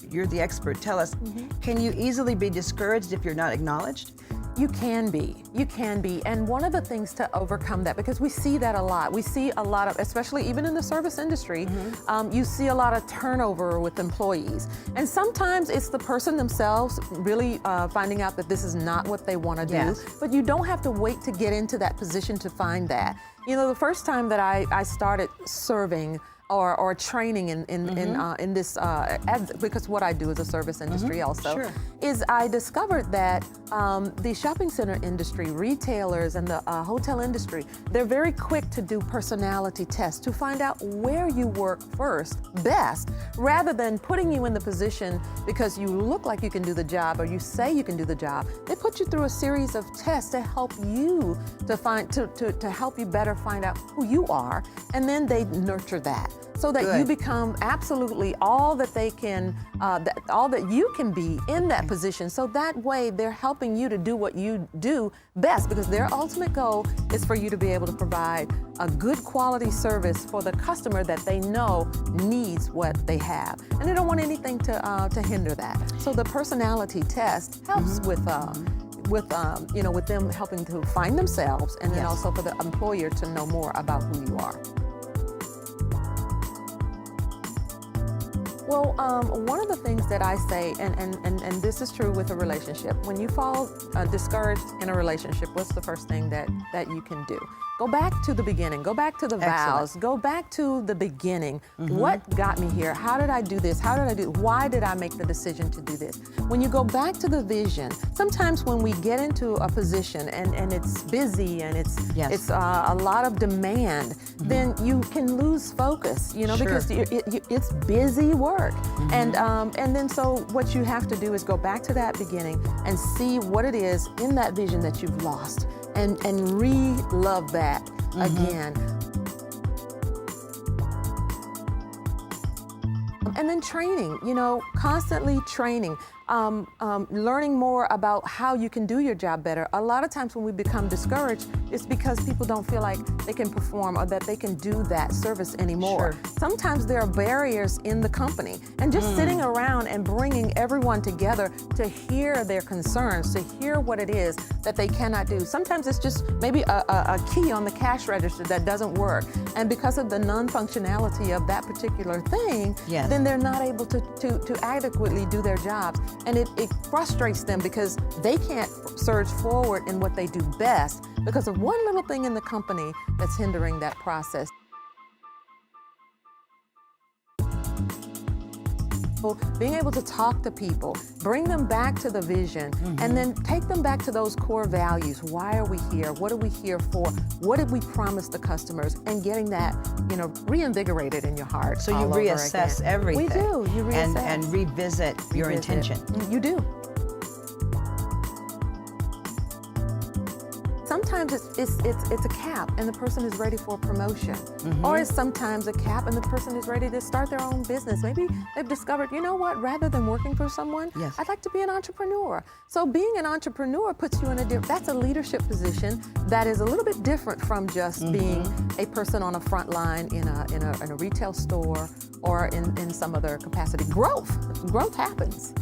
You're the expert. Tell us, can you easily be discouraged if you're not acknowledged? You can be, and one of the things to overcome that, because we see that a lot. We see a lot of, especially even in the service industry, you see a lot of turnover with employees. And sometimes it's the person themselves really finding out that this is not what they want to do. Yes. But you don't have to wait to get into that position to find that. You know, the first time that I started serving or training in this, because what I do is a service industry also, Sure. is I discovered that the shopping center industry, retailers, and the hotel industry, they're very quick to do personality tests to find out where you work best, rather than putting you in the position because you look like you can do the job or you say you can do the job. They put you through a series of tests to help you to help you better find out who you are, and then they nurture that, so that you become absolutely all that they can, all that you can be in that position. So that way they're helping you to do what you do best, because their ultimate goal is for you to be able to provide a good quality service for the customer that they know needs what they have. And they don't want anything to hinder that. So the personality test helps with them helping to find themselves, and then also for the employer to know more about who you are. Well, one of the things that I say, and this is true with a relationship, when you fall discouraged in a relationship, what's the first thing that you can do? Go back to the beginning, go back to the vows, go back to the beginning. What got me here? How did I do this? How did I do? Why did I make the decision to do this? When you go back to the vision, sometimes when we get into a position and it's busy and it's a lot of demand, then you can lose focus, you know, because it's busy work. And then so what you have to do is go back to that beginning and see what it is in that vision that you've lost, and re-love that again. And then training, you know, constantly training, learning more about how you can do your job better. A lot of times when we become discouraged, it's because people don't feel like they can perform or that they can do that service anymore. Sometimes there are barriers in the company, and just sitting around and bringing everyone together to hear their concerns, to hear what it is that they cannot do. Sometimes it's just maybe a key on the cash register that doesn't work, and because of the non-functionality of that particular thing, then they're not able to adequately do their jobs. And it frustrates them because they can't surge forward in what they do best because of one little thing in the company that's hindering that process. Being able to talk to people, bring them back to the vision, and then take them back to those core values. Why are we here? What are we here for? What did we promise the customers? And getting that, you know, reinvigorated in your heart. So you reassess everything. We do. You reassess. And revisit your intention. You do. Sometimes it's a cap and the person is ready for a promotion. Or it's sometimes a cap and the person is ready to start their own business. Maybe they've discovered, you know what, rather than working for someone, I'd like to be an entrepreneur. So being an entrepreneur puts you in that's a leadership position that is a little bit different from just being a person on a front line in a retail store or in some other capacity. Growth happens.